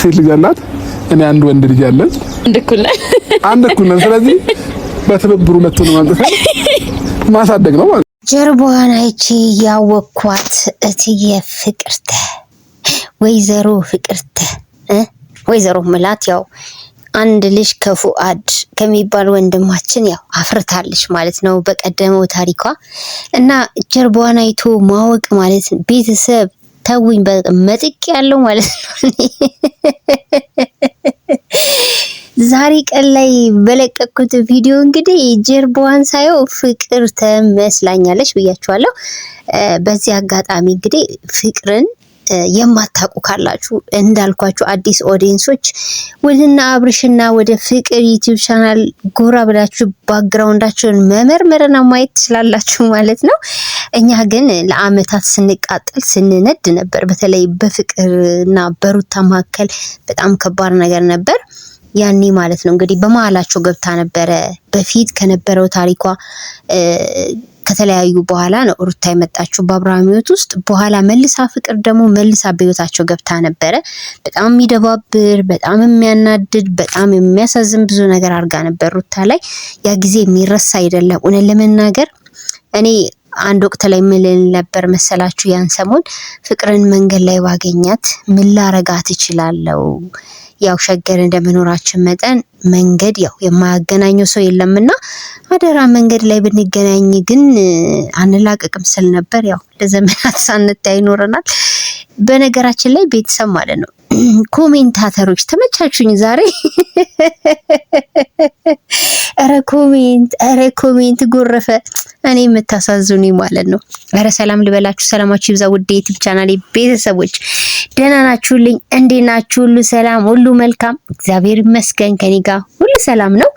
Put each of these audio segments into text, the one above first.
ሴት ልጅ አላት፣ እኔ አንድ ወንድ ልጅ አለኝ። አንድ እኩል ነን። ስለዚህ በትብብሩ ሁለቱንም አምጥተን ማሳደግ ነው ማለት ነው። ጀርባዋን አይቼ ያወኳት እትዬ ፍቅርተ ወይዘሮ ፍቅርተ ወይዘሮ ምላት ያው አንድ ልጅ ከፉአድ ከሚባል ወንድማችን ያው አፍርታለች ማለት ነው በቀደመው ታሪኳ። እና ጀርባዋን አይቶ ማወቅ ማለት ቤተሰብ ተውኝ በመጥቅ ያለው ማለት ነው። ዛሬ ቀን ላይ በለቀኩት ቪዲዮ እንግዲህ ጀርባዋን ሳየው ፍቅር ተመስላኛለች ብያችኋለሁ። በዚህ አጋጣሚ እንግዲህ ፍቅርን የማታውቁ ካላችሁ እንዳልኳችሁ አዲስ ኦዲየንሶች ወደና አብርሽና ወደ ፍቅር ዩቲዩብ ቻናል ጎራ ብላችሁ ባክግራውንዳቸውን መመርመርና ማየት ትችላላችሁ ማለት ነው። እኛ ግን ለአመታት ስንቃጠል ስንነድ ነበር። በተለይ በፍቅርና በሩታ መካከል በጣም ከባድ ነገር ነበር ያኔ ማለት ነው። እንግዲህ በመሀላቸው ገብታ ነበረ በፊት ከነበረው ታሪኳ ከተለያዩ በኋላ ነው ሩታ የመጣችው በአብርሃም ህይወት ውስጥ። በኋላ መልሳ ፍቅር ደግሞ መልሳ በህይወታቸው ገብታ ነበረ። በጣም የሚደባብር፣ በጣም የሚያናድድ፣ በጣም የሚያሳዝን ብዙ ነገር አድርጋ ነበር ሩታ ላይ። ያ ጊዜ የሚረሳ አይደለም። እውነት ለመናገር እኔ አንድ ወቅት ላይ ምን ነበር መሰላችሁ? ያን ሰሞን ፍቅርን መንገድ ላይ ባገኛት ምን ላረጋት እችላለሁ? ያው ሸገር እንደመኖራችን መጠን መንገድ ያው የማያገናኘው ሰው የለምና አደራ መንገድ ላይ ብንገናኝ ግን አንላቀቅም ስል ነበር። ያው ለዘመናት ሳንታይ ይኖረናል። በነገራችን ላይ ቤተሰብ ማለት ነው ኮሜንታተሮች ተመቻቹኝ ዛሬ። ኧረ ኮሜንት ጎረፈ። እኔ የምታሳዝኑኝ ማለት ነው። ኧረ ሰላም ልበላችሁ፣ ሰላማችሁ ይብዛ ውድ የዩቲዩብ ቻናሌ ቤተሰቦች፣ ደህና ናችሁልኝ? እንዴት ናችሁ? ሁሉ ሰላም፣ ሁሉ መልካም፣ እግዚአብሔር ይመስገን። ከኔ ጋር ሁሉ ሰላም ነው።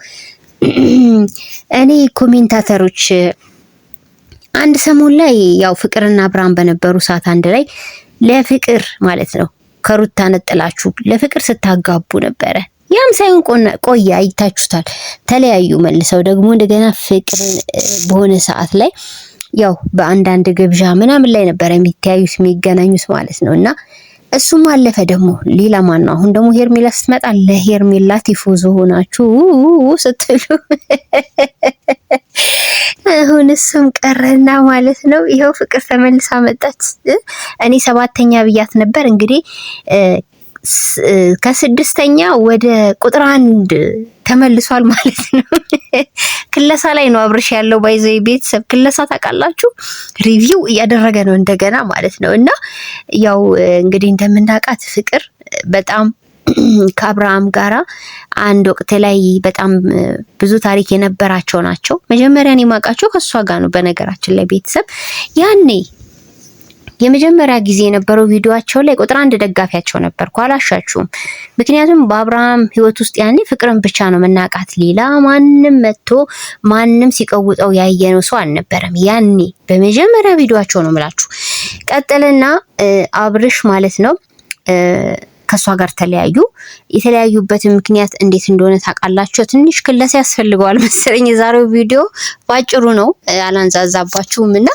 እኔ ኮሜንታተሮች አንድ ሰሞን ላይ ያው ፍቅርና አብርሃም በነበሩ ሰዓት አንድ ላይ ለፍቅር ማለት ነው ከሩታ ነጥላችሁ ለፍቅር ስታጋቡ ነበረ። ያም ሳይሆን ቆየ፣ አይታችሁታል። ተለያዩ መልሰው ደግሞ እንደገና ፍቅርን በሆነ ሰዓት ላይ ያው በአንዳንድ ግብዣ ምናምን ላይ ነበረ የሚተያዩት የሚገናኙት ማለት ነው። እና እሱም አለፈ። ደግሞ ሌላ ማን ነው? አሁን ደግሞ ሄርሜላ ስትመጣ ለሄርሜላ ቲፎዞ ሆናችሁ ስትሉ አሁን እሱም ቀረና ማለት ነው። ይኸው ፍቅር ተመልሳ መጣች። እኔ 7ኛ ብያት ነበር እንግዲህ ከ6ኛ ወደ ቁጥር 1 ተመልሷል ማለት ነው። ክለሳ ላይ ነው አብርሽ ያለው። ባይዘይ ቤተሰብ ክለሳ ታውቃላችሁ፣ ሪቪው እያደረገ ነው እንደገና ማለት ነው። እና ያው እንግዲህ እንደምናውቃት ፍቅር በጣም ከአብርሃም ጋራ አንድ ወቅት ላይ በጣም ብዙ ታሪክ የነበራቸው ናቸው። መጀመሪያ እኔ የማውቃቸው ከሷ ጋር ነው። በነገራችን ላይ ቤተሰብ ያኔ የመጀመሪያ ጊዜ የነበረው ቪዲዮአቸው ላይ ቁጥር 1 ደጋፊያቸው ነበርኩ፣ አላሻችሁም። ምክንያቱም በአብርሃም ህይወት ውስጥ ያኔ ፍቅርን ብቻ ነው መናቃት፣ ሌላ ማንም መጥቶ ማንም ሲቀውጠው ያየነው ሰው አልነበረም። ያኔ በመጀመሪያ ቪዲዮአቸው ነው የምላችሁ። ቀጥልና አብርሽ ማለት ነው ከሷ ጋር ተለያዩ። የተለያዩበት ምክንያት እንዴት እንደሆነ ታውቃላችሁ። ትንሽ ክለሳ ያስፈልገዋል መሰለኝ። የዛሬው ቪዲዮ ባጭሩ ነው፣ አላንዛዛባችሁም። እና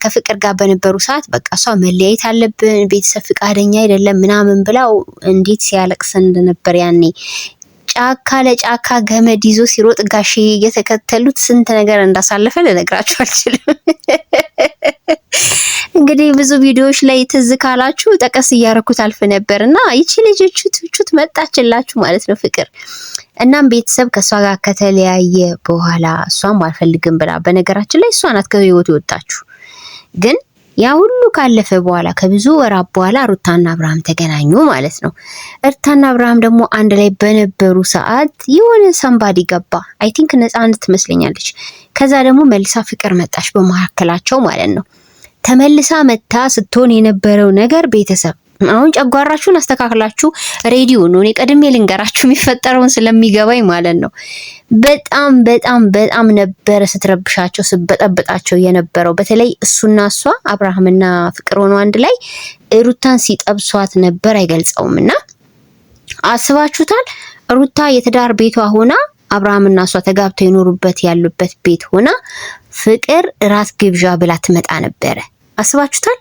ከፍቅር ጋር በነበሩ ሰዓት በቃ እሷ መለያየት አለብን ቤተሰብ ፍቃደኛ አይደለም ምናምን ብላው እንዴት ሲያለቅስ እንደነበር ያኔ ጫካ ለጫካ ገመድ ይዞ ሲሮጥ ጋሼ እየተከተሉት ስንት ነገር እንዳሳለፈ ልነግራችሁ አልችልም። እንግዲህ ብዙ ቪዲዮዎች ላይ ትዝ ካላችሁ ጠቀስ እያረኩት አልፍ ነበርና ይቺ ልጅ ቹት መጣችላችሁ ማለት ነው ፍቅር። እናም ቤተሰብ ከሷ ጋር ከተለያየ በኋላ እሷም አልፈልግም ብላ፣ በነገራችን ላይ እሷ ናት ከህይወቱ የወጣችሁ። ግን ያ ሁሉ ካለፈ በኋላ ከብዙ ወራት በኋላ ሩታና አብርሃም ተገናኙ ማለት ነው። ሩታና አብርሃም ደግሞ አንድ ላይ በነበሩ ሰዓት የሆነ ሰንባዲ ገባ። አይ ቲንክ ነፃነት ትመስለኛለች። ከዛ ደግሞ መልሳ ፍቅር መጣች በመካከላቸው ማለት ነው። ተመልሳ መታ ስትሆን የነበረው ነገር ቤተሰብ አሁን ጨጓራችሁን አስተካክላችሁ ሬዲዮ ነው። እኔ ቀድሜ ልንገራችሁ የሚፈጠረውን ስለሚገባኝ ማለት ነው። በጣም በጣም በጣም ነበረ ስትረብሻቸው ስትበጠብጣቸው የነበረው። በተለይ እሱና እሷ አብርሃምና ፍቅር ሆኖ አንድ ላይ ሩታን ሲጠብሷት ነበር፣ አይገልጸውምና አስባችሁታል። ሩታ የትዳር ቤቷ ሆና አብርሃምና እሷ ተጋብተው የኖሩበት ያሉበት ቤት ሆና ፍቅር ራት ግብዣ ብላ ትመጣ ነበረ። አስባችሁታል።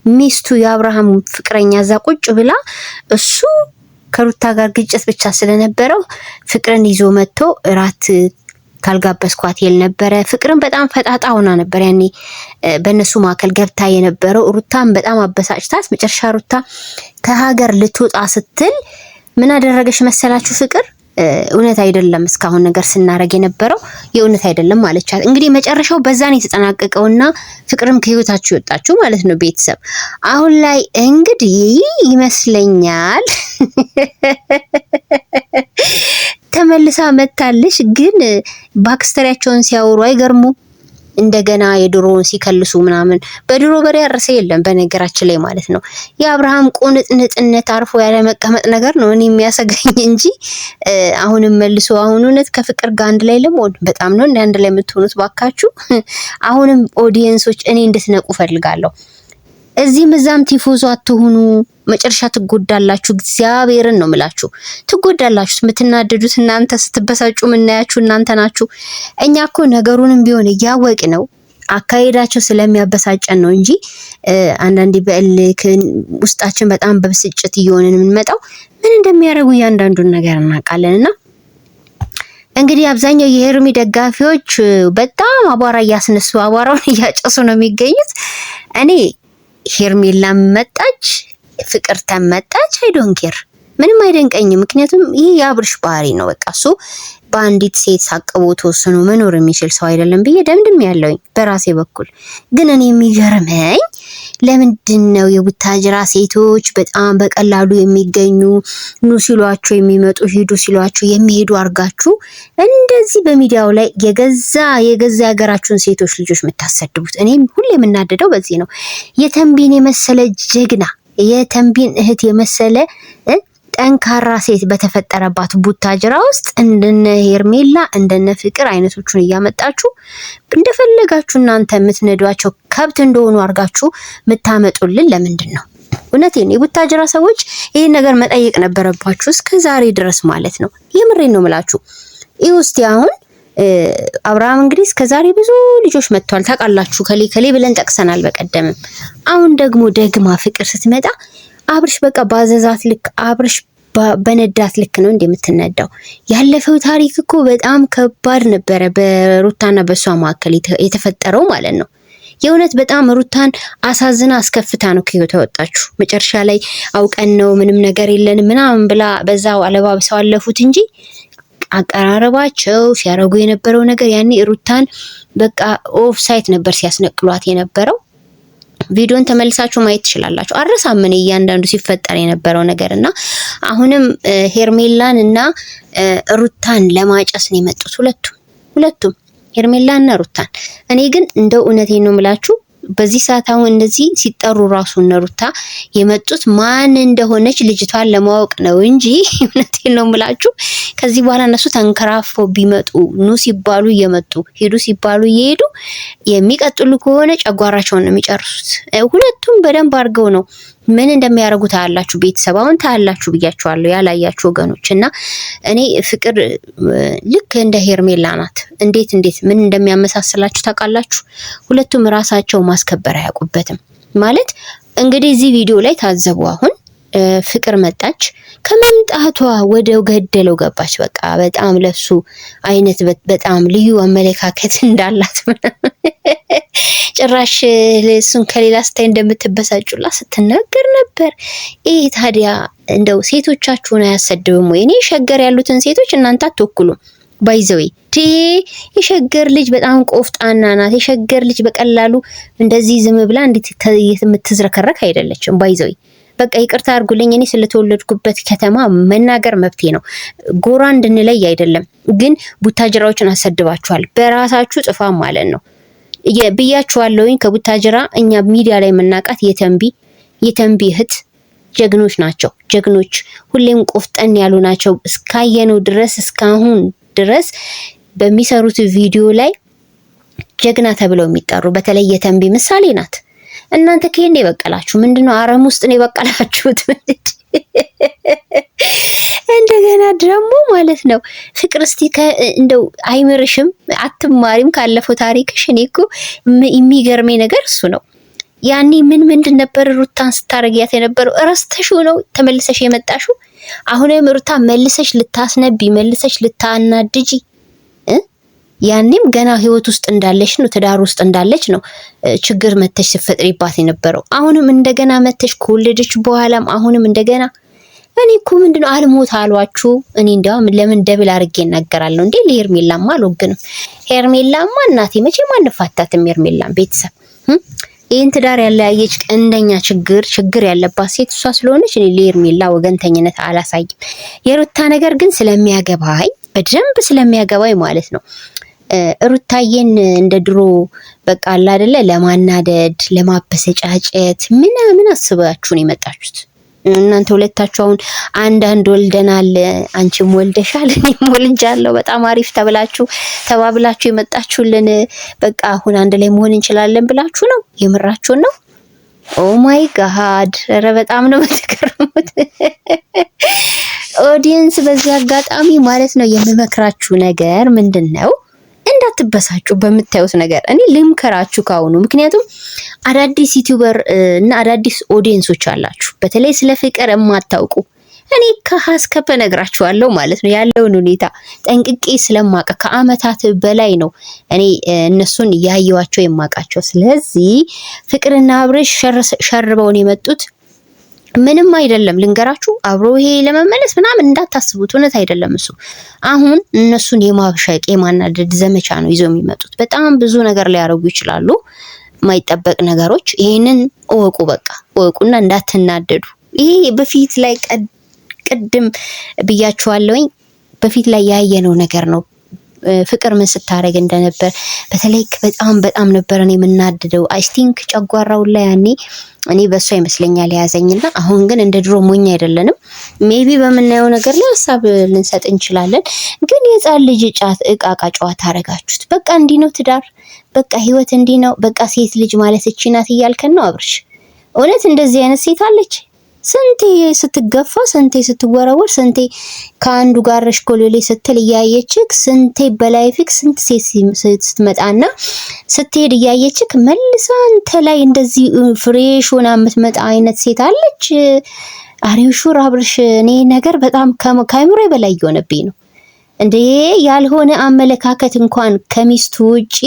ሚስቱ የአብርሃም ፍቅረኛ እዛ ቁጭ ብላ እሱ ከሩታ ጋር ግጭት ብቻ ስለነበረው ፍቅርን ይዞ መጥቶ እራት ካልጋበስኳት ይል ነበረ። ፍቅርን በጣም ፈጣጣ ሆና ነበር ያኔ በእነሱ ማከል ገብታ የነበረው። ሩታን በጣም አበሳጭታት መጨረሻ ሩታ ከሀገር ልትወጣ ስትል ምን አደረገሽ መሰላችሁ? ፍቅር እውነት አይደለም እስካሁን ነገር ስናረግ የነበረው የእውነት አይደለም ማለቻት። እንግዲህ መጨረሻው በዛን የተጠናቀቀውና ፍቅርም ከህይወታችሁ ይወጣችሁ ማለት ነው ቤተሰብ። አሁን ላይ እንግዲህ ይመስለኛል ተመልሳ መታለሽ። ግን ባክስተሪያቸውን ሲያወሩ አይገርሙ እንደገና የድሮውን ሲከልሱ ምናምን። በድሮ በሬ ያረሰ የለም በነገራችን ላይ ማለት ነው። የአብርሃም ቁንጥንጥነት አርፎ ያለ መቀመጥ ነገር ነው እኔ የሚያሰጋኝ እንጂ አሁንም መልሶ አሁን እውነት ከፍቅር ጋር አንድ ላይ ለመሆን በጣም ነው አንድ ላይ የምትሆኑት ባካችሁ። አሁንም ኦዲየንሶች እኔ እንድትነቁ ፈልጋለሁ። እዚህም እዛም ቲፎዞ አትሁኑ፣ መጨረሻ ትጎዳላችሁ። እግዚአብሔርን ነው ምላችሁ ትጎዳላችሁ። የምትናደዱት እናንተ፣ ስትበሳጩ የምናያችሁ እናንተ ናችሁ። እኛ እኮ ነገሩንም ቢሆን እያወቅ ነው አካሄዳቸው ስለሚያበሳጨን ነው እንጂ አንዳንዴ በእልክ ውስጣችን በጣም በብስጭት እየሆንን የምንመጣው ምን እንደሚያደርጉ እያንዳንዱን ነገር እናውቃለንና እንግዲህ አብዛኛው የሄርሚ ደጋፊዎች በጣም አቧራ እያስነሱ አቧራውን እያጨሱ ነው የሚገኙት። እኔ ሄርሜላ መጣች ፍቅር ተመጣች አይ ዶንት ኬር ምንም አይደንቀኝም። ምክንያቱም ይሄ የአብርሽ ባህሪ ነው። በቃ እሱ በአንዲት ሴት ሳቅቦ ተወስኖ መኖር የሚችል ሰው አይደለም ብዬ ደምድም ያለውኝ በራሴ በኩል። ግን እኔ የሚገርመኝ ለምንድን ነው የቡታጅራ ሴቶች በጣም በቀላሉ የሚገኙ ኑ ሲሏቸው የሚመጡ ሂዱ ሲሏቸው የሚሄዱ አርጋችሁ እንደዚህ በሚዲያው ላይ የገዛ ሀገራችሁን ሴቶች ልጆች የምታሰድቡት? እኔም ሁሌ የምናደደው በዚህ ነው። የተንቢን የመሰለ ጀግና የተንቢን እህት የመሰለ ጠንካራ ሴት በተፈጠረባት ቡታጅራ ውስጥ እንደነ ሄርሜላ እንደነ ፍቅር አይነቶቹን እያመጣችሁ እንደፈለጋችሁ እናንተ የምትነዷቸው ከብት እንደሆኑ አርጋችሁ የምታመጡልን ለምንድን ነው? እውነቴን የቡታጅራ ሰዎች ይሄን ነገር መጠየቅ ነበረባችሁ እስከ ዛሬ ድረስ ማለት ነው። የምሬን ነው ምላችሁ። ይውስቲ አሁን አብርሃም እንግዲህ እስከ ዛሬ ብዙ ልጆች መጥተዋል ታውቃላችሁ። ከሌ ብለን ጠቅሰናል በቀደምም። አሁን ደግሞ ደግማ ፍቅር ስትመጣ አብርሽ በቃ ባዘዛት ልክ አብርሽ በነዳት ልክ ነው እንደምትነዳው። ያለፈው ታሪክ እኮ በጣም ከባድ ነበረ በሩታና በሷ መካከል የተፈጠረው ማለት ነው። የእውነት በጣም ሩታን አሳዝና አስከፍታ ነው ከህይወቷ ወጣችሁ። መጨረሻ ላይ አውቀን ነው ምንም ነገር የለንም ምናምን ብላ በዛው አለባብሰው አለፉት እንጂ አቀራረባቸው ሲያረጉ የነበረው ነገር ያኔ ሩታን በቃ ኦፍ ሳይት ነበር ሲያስነቅሏት የነበረው። ቪዲዮን ተመልሳችሁ ማየት ትችላላችሁ። አረሳምን እያንዳንዱ ሲፈጠር የነበረው ነገርና አሁንም ሄርሜላን እና ሩታን ለማጨስ ነው የመጡት ሁለቱም ሄርሜላና ሩታን። እኔ ግን እንደው እውነቴን ነው የምላችሁ በዚህ ሰዓት አሁን እንደዚህ ሲጠሩ ራሱ ሩታ የመጡት ማን እንደሆነች ልጅቷን ለማወቅ ነው እንጂ እውነቴን ነው የምላችሁ ከዚህ በኋላ እነሱ ተንከራፈው ቢመጡ ኑ ሲባሉ እየመጡ ሄዱ ሲባሉ እየሄዱ የሚቀጥሉ ከሆነ ጨጓራቸውን ነው የሚጨርሱት። ሁለቱም በደንብ አድርገው ነው ምን እንደሚያደርጉ ታያላችሁ። ቤተሰብ አሁን ታያላችሁ ብያችኋለሁ ያላያችሁ ወገኖች። እና እኔ ፍቅር ልክ እንደ ሄርሜላ ናት። እንዴት ምን እንደሚያመሳስላችሁ ታውቃላችሁ። ሁለቱም ራሳቸው ማስከበር አያውቁበትም ማለት እንግዲህ እዚህ ቪዲዮ ላይ ታዘቡ። አሁን ፍቅር መጣች ከመምጣቷ ወደ ገደለው ገባች። በቃ በጣም ለሱ አይነት በጣም ልዩ አመለካከት እንዳላት ጭራሽ ለሱን ከሌላ ስታይ እንደምትበሳጩላ ስትናገር ነበር። ይሄ ታዲያ እንደው ሴቶቻችሁን አያሰድብም ወይ? እኔ ሸገር ያሉትን ሴቶች እናንተ አትወክሉም። ባይዘዌ የሸገር ልጅ በጣም ቆፍጣና ናት። የሸገር ልጅ በቀላሉ እንደዚህ ዝም ብላ እንዴት የምትዝረከረክ አይደለችም። ባይዘዌ በቃ ይቅርታ አድርጉልኝ። እኔ ስለተወለድኩበት ከተማ መናገር መብቴ ነው። ጎራ እንድንለይ አይደለም። ግን ቡታጅራዎችን አሰድባችኋል በራሳችሁ ጥፋት ማለት ነው። ብያችኋለሁኝ። ከቡታጅራ እኛ ሚዲያ ላይ የምናውቃት የተንቢ እህት ጀግኖች ናቸው። ጀግኖች ሁሌም ቆፍጠን ያሉ ናቸው። እስካየነው ድረስ እስካሁን ድረስ በሚሰሩት ቪዲዮ ላይ ጀግና ተብለው የሚጠሩ በተለይ የተንቢ ምሳሌ ናት። እናንተ ከየት ነው የበቀላችሁ? ምንድነው አረም ውስጥ ነው የበቀላችሁት? እንደገና ደግሞ ማለት ነው ፍቅር እስቲ እንደው አይምርሽም? አትማሪም ካለፈው ታሪክሽ? እኔ እኮ የሚገርመኝ ነገር እሱ ነው። ያኔ ምንድን ነበር ሩታን ስታረጊያት የነበረው? እረስተሽው ነው ተመልሰሽ የመጣሽው? አሁንም ሩታ መልሰሽ ልታስነቢ መልሰሽ ልታናድጂ ያኔም ገና ህይወት ውስጥ እንዳለሽ ነው ትዳር ውስጥ እንዳለች ነው ችግር መተሽ ሲፈጥሪባት የነበረው። አሁንም እንደገና መተሽ ከወለደች በኋላም አሁንም እንደገና እኔ እኮ ምንድነው አልሞት አሏችሁ። እኔ እንዲያውም ለምን ደብል አድርጌ እናገራለሁ እንዴ? ለሄርሜላማ አልወግንም። ሄርሜላማ እናቴ መቼም አንፋታትም። ሄርሜላም ቤተሰብ ይህን ትዳር ያለያየች እንደኛ ችግር ያለባት ሴት እሷ ስለሆነች እኔ ለሄርሜላ ወገንተኝነት አላሳይም። የሩታ ነገር ግን ስለሚያገባኝ በደንብ ስለሚያገባኝ ማለት ነው ሩታዬን እንደ ድሮ በቃ አለ አይደለ ለማናደድ ለማበሰጫጨት ምናምን አስባችሁ ነው የመጣችሁት። እናንተ ሁለታችሁ አሁን አንድ ወልደናል፣ አንቺም ወልደሻል፣ እኔም ወልጃለሁ፣ በጣም አሪፍ ተባብላችሁ የመጣችሁልን በቃ አሁን አንድ ላይ መሆን እንችላለን ብላችሁ ነው? የምራችሁን ነው? ኦ ማይ ጋድ! ኧረ በጣም ነው የምትገርሙት ኦዲየንስ። በዚህ አጋጣሚ ማለት ነው የምመክራችሁ ነገር ምንድነው? እንዳትበሳጩ በምታዩት ነገር። እኔ ልምከራችሁ ካሁኑ፣ ምክንያቱም አዳዲስ ዩቲዩበር እና አዳዲስ ኦዲየንሶች አላችሁ፣ በተለይ ስለ ፍቅር የማታውቁ። እኔ ከሀስከፈ ነግራችኋለሁ ማለት ነው ያለውን ሁኔታ ጠንቅቄ ስለማቀ ከአመታት በላይ ነው እኔ እነሱን ያየዋቸው የማቃቸው። ስለዚህ ፍቅርና አብርሽ ሸርበውን የመጡት ምንም አይደለም። ልንገራችሁ አብሮ ይሄ ለመመለስ ምናምን እንዳታስቡት፣ እውነት አይደለም እሱ። አሁን እነሱን የማብሸቅ የማናደድ ዘመቻ ነው ይዘው የሚመጡት። በጣም ብዙ ነገር ሊያደርጉ ይችላሉ፣ የማይጠበቅ ነገሮች። ይሄንን እወቁ፣ በቃ እወቁና እንዳትናደዱ። ይሄ በፊት ላይ ቅድም ብያችኋለሁኝ፣ በፊት ላይ ያየነው ነገር ነው። ፍቅር ምን ስታረግ እንደነበር በተለይ በጣም ነበር እኔ የምናደደው። አይ ቲንክ ጨጓራው ላይ ያኔ እኔ በሷ ይመስለኛል ያዘኝና፣ አሁን ግን እንደ ድሮ ሞኝ አይደለንም። ሜቢ በምናየው ነገር ላይ ሀሳብ ልንሰጥ እንችላለን። ግን የጻን ልጅ እቃቃ ጨዋታ አረጋችሁት። በቃ እንዲህ ነው ትዳር፣ በቃ ህይወት እንዲህ ነው፣ በቃ ሴት ልጅ ማለት እቺ ናት እያልከን ነው አብርሽ? እውነት እንደዚህ አይነት ሴት አለች? ስንቴ ስትገፋ፣ ስንቴ ስትወረወር፣ ስንቴ ከአንዱ ጋር ረሽኮሌ ስትል እያየችክ፣ ስንቴ በላይፊክ ስንት ሴት ስትመጣና ስትሄድ እያየችክ መልሳ አንተ ላይ እንደዚህ ፍሬሽ ሆና የምትመጣ አይነት ሴት አለች? አሪው ሹር አብርሽ፣ እኔ ነገር በጣም ከአይምሮ በላይ እየሆነብኝ ነው እንዴ። ያልሆነ አመለካከት እንኳን ከሚስቱ ውጪ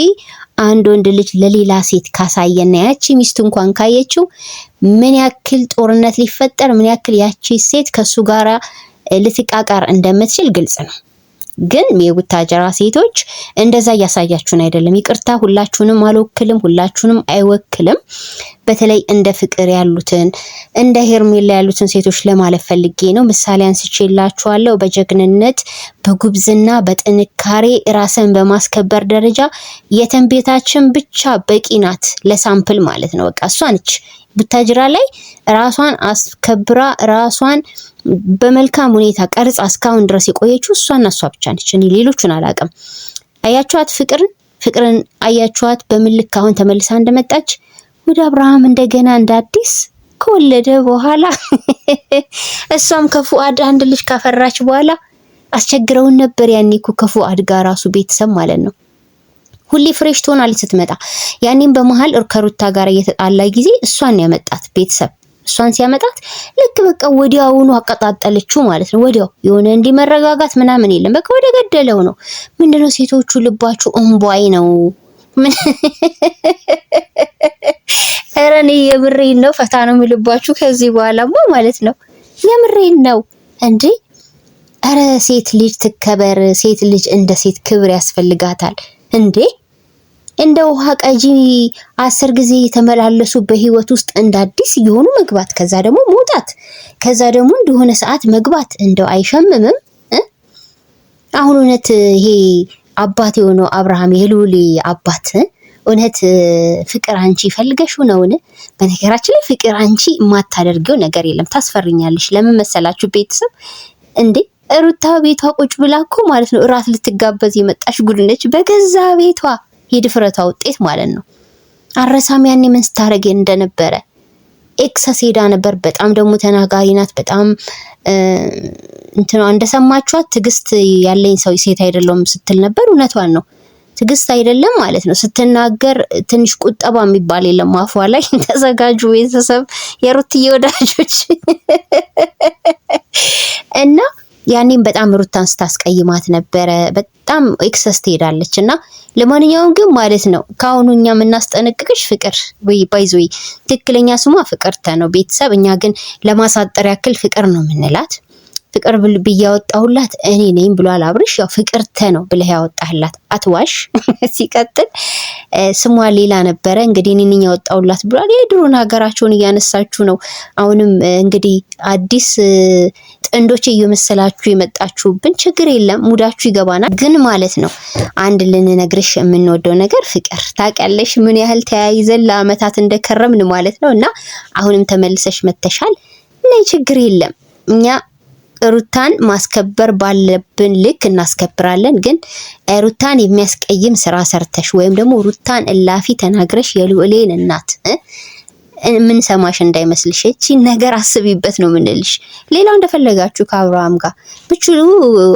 አንድ ወንድ ልጅ ለሌላ ሴት ካሳየና ያቺ ሚስቱ እንኳን ካየችው ምን ያክል ጦርነት ሊፈጠር ምን ያክል ያቺ ሴት ከሱ ጋራ ልትቃቃር እንደምትችል ግልጽ ነው። ግን የቡታጀራ ሴቶች እንደዛ እያሳያችሁን አይደለም። ይቅርታ ሁላችሁንም አልወክልም፣ ሁላችሁንም አይወክልም። በተለይ እንደ ፍቅር ያሉትን እንደ ሄርሜላ ያሉትን ሴቶች ለማለፍ ፈልጌ ነው። ምሳሌ አንስቼላችኋለሁ። በጀግንነት በጉብዝና በጥንካሬ ራስን በማስከበር ደረጃ የተንቤታችን ብቻ በቂ ናት፣ ለሳምፕል ማለት ነው። በቃ እሷ ነች ቡታጅራ ላይ ራሷን አስከብራ ራሷን በመልካም ሁኔታ ቀርጻ እስካሁን ድረስ የቆየችው እሷና እሷ ብቻ ነች። እኔ ሌሎቹን አላውቅም። አያችኋት ፍቅርን አያችኋት በምልክ አሁን ተመልሳ እንደመጣች ወደ አብርሃም እንደገና እንደ አዲስ ከወለደ በኋላ እሷም ከፉአድ አንድ ልጅ ካፈራች በኋላ አስቸግረውን ነበር። ያኔ እኮ ከፉአድ ጋር ራሱ ቤተሰብ ማለት ነው ሁሌ ፍሬሽ ትሆናለች ስትመጣ። ያኔም በመሃል ከሩታ ጋር እየተጣላ ጊዜ እሷን ያመጣት ቤተሰብ። እሷን ሲያመጣት ልክ በቃ ወዲያውኑ አቀጣጠለችው ማለት ነው። ወዲያው የሆነ እንዲመረጋጋት ምናምን የለም። በቃ ወደ ገደለው ነው። ምንድነው ሴቶቹ ልባችሁ እንቧይ ነው። ኧረ እኔ የምሬን ነው። ፈታ ነው የሚልባችሁ ከዚህ በኋላማ ማለት ነው። የምሬን ነው እንዴ። ኧረ ሴት ልጅ ትከበር። ሴት ልጅ እንደ ሴት ክብር ያስፈልጋታል እንዴ። እንደ ውሃ ቀጂ 10 ጊዜ የተመላለሱ በህይወት ውስጥ እንደ አዲስ እየሆኑ መግባት፣ ከዛ ደግሞ መውጣት፣ ከዛ ደግሞ እንደሆነ ሰዓት መግባት እንደው አይሸምምም? አሁን እውነት ይሄ አባት የሆነው አብርሃም የሉሊ አባት እውነት ፍቅር አንቺ ፈልገሽው ነውን? በነገራችን ላይ ፍቅር አንቺ የማታደርገው ነገር የለም። ታስፈርኛለሽ። ለምን መሰላችሁ ቤተሰብ እንዴ? ሩታ ቤቷ ቁጭ ብላ እኮ ማለት ነው እራት ልትጋበዝ የመጣሽ ጉድ ነች። በገዛ ቤቷ የድፍረቷ ውጤት ማለት ነው። አረሳም ያኔ ምን ስታረግ እንደነበረ ኤክሰስ ሄዳ ነበር። በጣም ደግሞ ተናጋሪ ናት። በጣም እንደሰማችኋት ትዕግስት ያለኝ ሰው ሴት አይደለም ስትል ነበር። እውነቷን ነው። ትግስት አይደለም ማለት ነው። ስትናገር ትንሽ ቁጠባ የሚባል የለም አፏ ላይ። ተዘጋጁ ቤተሰብ የሩትዬ ወዳጆች እና ያኔም በጣም ሩታን ስታስቀይማት ነበረ። በጣም ኤክሰስ ትሄዳለች እና ለማንኛውም ግን ማለት ነው ካሁኑ እኛ የምናስጠነቅቅሽ ፍቅር ባይዞይ ትክክለኛ ስሟ ፍቅርተ ነው ቤተሰብ። እኛ ግን ለማሳጠር ያክል ፍቅር ነው የምንላት። ፍቅር ብዬ ያወጣሁላት እኔ ነኝ ብሏል አብርሽ። ያው ፍቅርተ ነው ብለህ ያወጣህላት አትዋሽ። ሲቀጥል ስሟ ሌላ ነበረ እንግዲህ እኔ ነኝ ያወጣሁላት ብሏል። የድሮን ሀገራቸውን እያነሳችሁ ነው። አሁንም እንግዲህ አዲስ ጥንዶች እየመሰላችሁ የመጣችሁብን ችግር የለም ሙዳችሁ ይገባናል። ግን ማለት ነው አንድ ልንነግርሽ የምንወደው ነገር ፍቅር ታውቂያለሽ ምን ያህል ተያይዘን ለአመታት እንደከረምን ማለት ነው። እና አሁንም ተመልሰሽ መተሻል እና ችግር የለም እኛ ሩታን ማስከበር ባለብን ልክ እናስከብራለን። ግን ሩታን የሚያስቀይም ስራ ሰርተሽ ወይም ደግሞ ሩታን እላፊ ተናግረሽ የልዑሌን እናት ምን ሰማሽ እንዳይመስልሽ። እቺ ነገር አስቢበት ነው ምንልሽ። ሌላው እንደፈለጋችሁ ከአብርሃም ጋር ብችሉ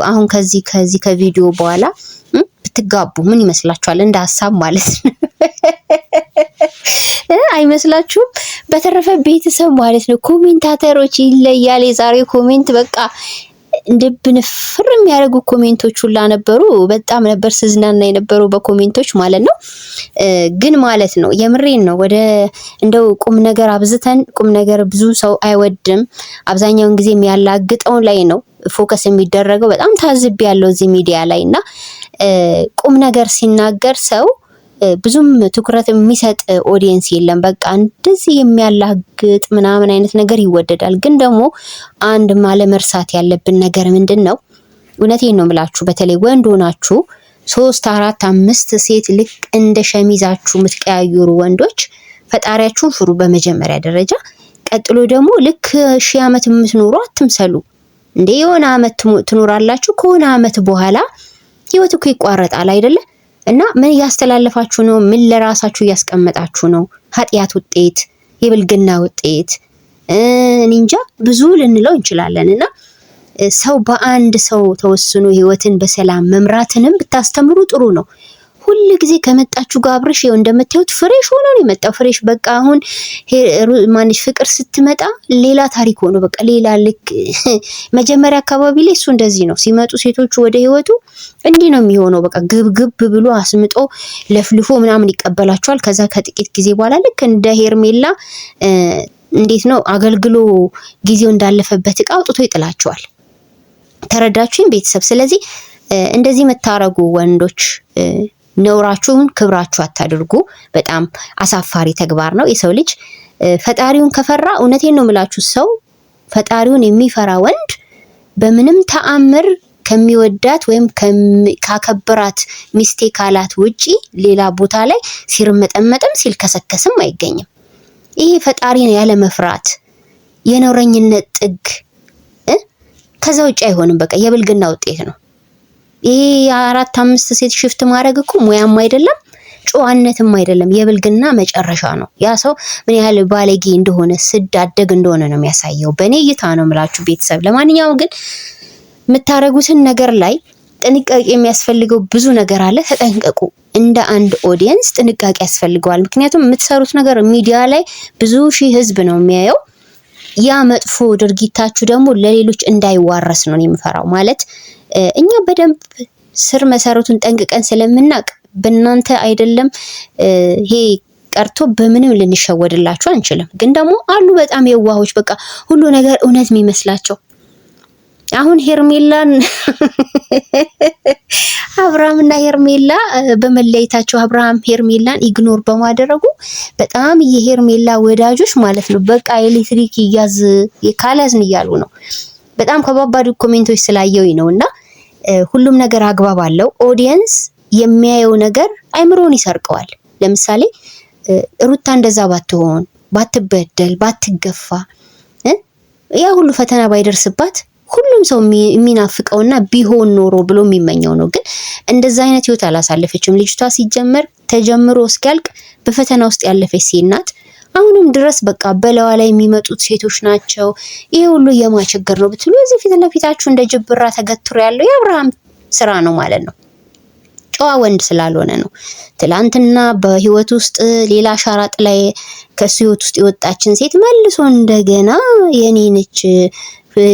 አሁን ከዚህ ከቪዲዮ በኋላ ብትጋቡ ምን ይመስላችኋል? እንደ ሀሳብ ማለት ነው አይመስላችሁም? በተረፈ ቤተሰብ ማለት ነው ኮሜንታተሮች ይለያል። የዛሬው ኮሜንት በቃ እንደብን ፍር የሚያደርጉ ኮሜንቶች ሁላ ነበሩ። በጣም ነበር ስዝናና የነበረው በኮሜንቶች ማለት ነው። ግን ማለት ነው የምሬን ነው ወደ እንደው ቁም ነገር አብዝተን ቁም ነገር ብዙ ሰው አይወድም። አብዛኛውን ጊዜ የሚያላግጠው ላይ ነው ፎከስ የሚደረገው። በጣም ታዝብ ያለው እዚህ ሚዲያ ላይ እና ቁም ነገር ሲናገር ሰው ብዙም ትኩረት የሚሰጥ ኦዲየንስ የለም። በቃ እንደዚህ የሚያላግጥ ምናምን አይነት ነገር ይወደዳል። ግን ደግሞ አንድ ማለመርሳት ያለብን ነገር ምንድነው? እውነቴን ነው የምላችሁ በተለይ ወንድ ሆናችሁ 3 4 5 ሴት ልክ እንደ ሸሚዛችሁ የምትቀያየሩ ወንዶች ፈጣሪያችሁን ፍሩ በመጀመሪያ ደረጃ። ቀጥሎ ደግሞ ልክ 1000 ዓመት የምትኖሩ አትምሰሉ እንዴ። የሆነ ዓመት ትኖራላችሁ ከሆነ ዓመት በኋላ ህይወት እኮ ይቋረጣል አይደለ? እና ምን ያስተላልፋችሁ ነው? ምን ለራሳችሁ ያስቀመጣችሁ ነው? ኃጢያት ውጤት፣ የብልግና ውጤት እንጃ ብዙ ልንለው እንችላለን። እና ሰው በአንድ ሰው ተወስኖ ህይወትን በሰላም መምራትንም ብታስተምሩ ጥሩ ነው። ሁሉ ጊዜ ከመጣችሁ ጋር አብርሽ ይኸው እንደምታዩት ፍሬሽ ሆኖ ነው የመጣው። ፍሬሽ በቃ አሁን ማንሽ ፍቅር ስትመጣ ሌላ ታሪክ ሆኖ በቃ ሌላ ልክ መጀመሪያ አካባቢ ላይ እሱ እንደዚህ ነው ሲመጡ ሴቶቹ ወደ ህይወቱ እንዲህ ነው የሚሆነው። በቃ ግብግብ ብሎ አስምጦ ለፍልፎ ምናምን ይቀበላቸዋል። ከዛ ከጥቂት ጊዜ በኋላ ልክ እንደ ሄርሜላ እንዴት ነው አገልግሎ ጊዜው እንዳለፈበት እቃ አውጥቶ ይጥላቸዋል። ተረዳችሁኝ ቤተሰብ? ስለዚህ እንደዚህ መታረጉ ወንዶች ነውራችሁን ክብራችሁ አታድርጉ። በጣም አሳፋሪ ተግባር ነው። የሰው ልጅ ፈጣሪውን ከፈራ እውነቴን ነው የምላችሁ ሰው ፈጣሪውን የሚፈራ ወንድ በምንም ተአምር ከሚወዳት ወይም ካከበራት ሚስቴ ካላት ውጪ ሌላ ቦታ ላይ ሲርመጠመጥም ሲልከሰከስም አይገኝም። ይሄ ፈጣሪን ያለ መፍራት የነውረኝነት ጥግ ከዛ ውጪ አይሆንም። በቃ የብልግና ውጤት ነው። ይሄ 4 5 ሴት ሽፍት ማድረግ እኮ ሙያም አይደለም ጨዋነትም አይደለም፣ የብልግና መጨረሻ ነው። ያ ሰው ምን ያህል ባለጌ እንደሆነ ስዳደግ እንደሆነ ነው የሚያሳየው። በእኔ እይታ ነው የምላችሁ ቤተሰብ። ለማንኛውም ግን የምታረጉትን ነገር ላይ ጥንቃቄ የሚያስፈልገው ብዙ ነገር አለ። ተጠንቀቁ። እንደ አንድ ኦዲየንስ ጥንቃቄ ያስፈልገዋል። ምክንያቱም የምትሰሩት ነገር ሚዲያ ላይ ብዙ ሺህ ህዝብ ነው የሚያየው። ያ መጥፎ ድርጊታችሁ ደግሞ ለሌሎች እንዳይዋረስ ነው የምፈራው። ማለት እኛ በደንብ ስር መሰረቱን ጠንቅቀን ስለምናቅ በእናንተ አይደለም ይሄ ቀርቶ በምንም ልንሸወድላችሁ አንችልም። ግን ደግሞ አሉ በጣም የዋሆች በቃ ሁሉ ነገር እውነት የሚመስላቸው። አሁን ሄርሜላን አብርሃም እና ሄርሜላ በመለየታቸው አብርሃም ሄርሜላን ኢግኖር በማድረጉ በጣም የሄርሜላ ወዳጆች ማለት ነው በቃ ኤሌክትሪክ ይያዝ ካላዝን እያሉ ነው። በጣም ከባባድ ኮሜንቶች ስላየው ነውና ሁሉም ነገር አግባብ አለው። ኦዲየንስ የሚያየው ነገር አይምሮን ይሰርቀዋል። ለምሳሌ ሩታ እንደዛ ባትሆን ባትበደል ባትገፋ ያ ሁሉ ፈተና ባይደርስባት ሁሉም ሰው የሚናፍቀውና ቢሆን ኖሮ ብሎ የሚመኘው ነው። ግን እንደዛ አይነት ህይወት አላሳለፈችም ልጅቷ። ሲጀመር ተጀምሮ እስኪያልቅ በፈተና ውስጥ ያለፈች ሴት ናት። አሁንም ድረስ በቃ በለዋ ላይ የሚመጡት ሴቶች ናቸው። ይሄ ሁሉ የማችግር ነው ብትሉ እዚህ ፊት ለፊታችሁ እንደ ጅብራ ተገትሮ ያለው የአብርሃም ስራ ነው ማለት ነው። ጨዋ ወንድ ስላልሆነ ነው። ትላንትና በህይወት ውስጥ ሌላ አሻራ ጥላ ከሱ ህይወት ውስጥ የወጣችን ሴት መልሶ እንደገና የኔ ነች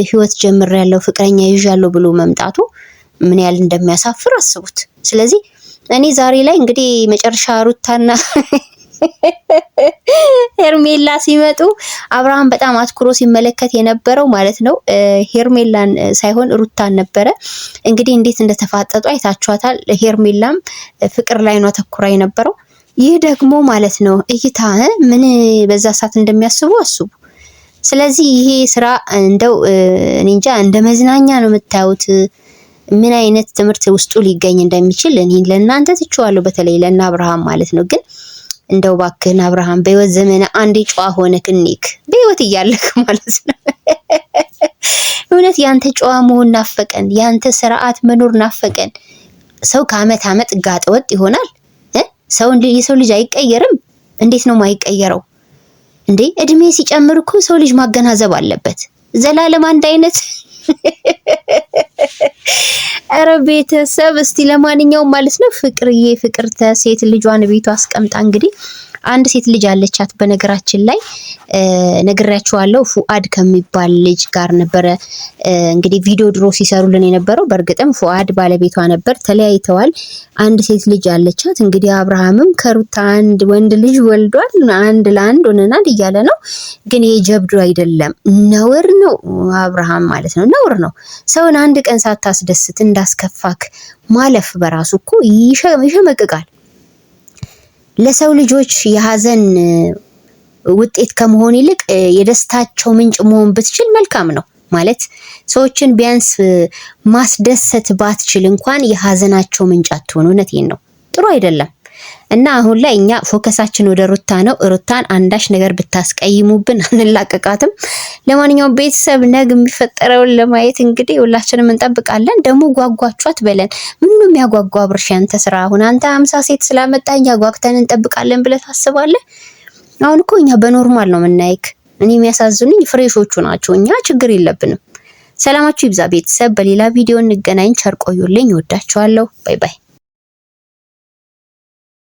ህይወት ጀምሬያለሁ ፍቅረኛ ይዣለሁ ብሎ መምጣቱ ምን ያህል እንደሚያሳፍር አስቡት። ስለዚህ እኔ ዛሬ ላይ እንግዲህ መጨረሻ ሩታና ሄርሜላ ሲመጡ አብርሃም በጣም አትኩሮ ሲመለከት የነበረው ማለት ነው ሄርሜላን ሳይሆን ሩታን ነበረ። እንግዲህ እንዴት እንደተፋጠጡ አይታችኋታል። ሄርሜላም ፍቅር ላይ ነው አተኩራ የነበረው። ይህ ደግሞ ማለት ነው እይታ ምን በዛ ሰዓት እንደሚያስቡ አስቡ። ስለዚህ ይሄ ስራ እንደው እኔ እንጃ እንደ መዝናኛ ነው የምታዩት። ምን አይነት ትምህርት ውስጡ ሊገኝ እንደሚችል እኔ ለእናንተ ትቼዋለሁ፣ በተለይ ለእነ አብርሃም ማለት ነው። ግን እንደው ባክህን አብርሃም በህይወት ዘመነ አንዴ ጨዋ ሆነክ እንይክ በህይወት እያለክ ማለት ነው። እውነት ያንተ ጨዋ መሆን ናፈቀን፣ ያንተ ስርዓት መኖር ናፈቀን። ሰው ከአመት አመት ጋጠ ወጥ ይሆናል። የሰው ልጅ አይቀየርም። እንዴት ነው ማይቀየረው እንዴ? እድሜ ሲጨምር እኮ ሰው ልጅ ማገናዘብ አለበት። ዘላለም አንድ አይነት ኧረ ቤተሰብ እስቲ ለማንኛውም ማለት ነው ፍቅርተ ሴት ልጇን ቤቷ አስቀምጣ እንግዲህ አንድ ሴት ልጅ አለቻት። በነገራችን ላይ ነግሬያችኋለሁ። ፉአድ ከሚባል ልጅ ጋር ነበረ እንግዲህ ቪዲዮ ድሮ ሲሰሩልን የነበረው። በእርግጥም ፉአድ ባለቤቷ ነበር፣ ተለያይተዋል። አንድ ሴት ልጅ አለቻት። እንግዲህ አብርሃምም ከሩታ አንድ ወንድ ልጅ ወልዷል። አንድ ለአንድ ሆነናል እያለ ነው። ግን ይሄ ጀብዱ አይደለም፣ ነውር ነው። አብርሃም ማለት ነው ነውር ነው። ሰውን አንድ ቀን ሳታስደስት እንዳስከፋክ ማለፍ በራሱ እኮ ይሸመቅቃል። ለሰው ልጆች የሀዘን ውጤት ከመሆን ይልቅ የደስታቸው ምንጭ መሆን ብትችል መልካም ነው። ማለት ሰዎችን ቢያንስ ማስደሰት ባትችል እንኳን የሀዘናቸው ምንጭ አትሆን። እውነቴን ነው፣ ጥሩ አይደለም። እና አሁን ላይ እኛ ፎከሳችን ወደ ሩታ ነው። ሩታን አንዳች ነገር ብታስቀይሙብን አንላቀቃትም። ለማንኛውም ቤተሰብ ነግ የሚፈጠረውን ለማየት እንግዲህ ሁላችንም እንጠብቃለን። ደግሞ ጓጓቿት በለን። ምኑን የሚያጓጓ አብርሽ ያንተ ስራ? አሁን አንተ 50 ሴት ስላመጣኝ ጓግተን እንጠብቃለን ብለህ ታስባለህ? አሁን እኮ እኛ በኖርማል ነው የምናይክ። እኔ የሚያሳዝኑኝ ፍሬሾቹ ናቸው። እኛ ችግር የለብንም። ሰላማችሁ ይብዛ ቤተሰብ። በሌላ ቪዲዮ እንገናኝ። ቸር ቆዩልኝ። እወዳችኋለሁ። ባይ ባይ።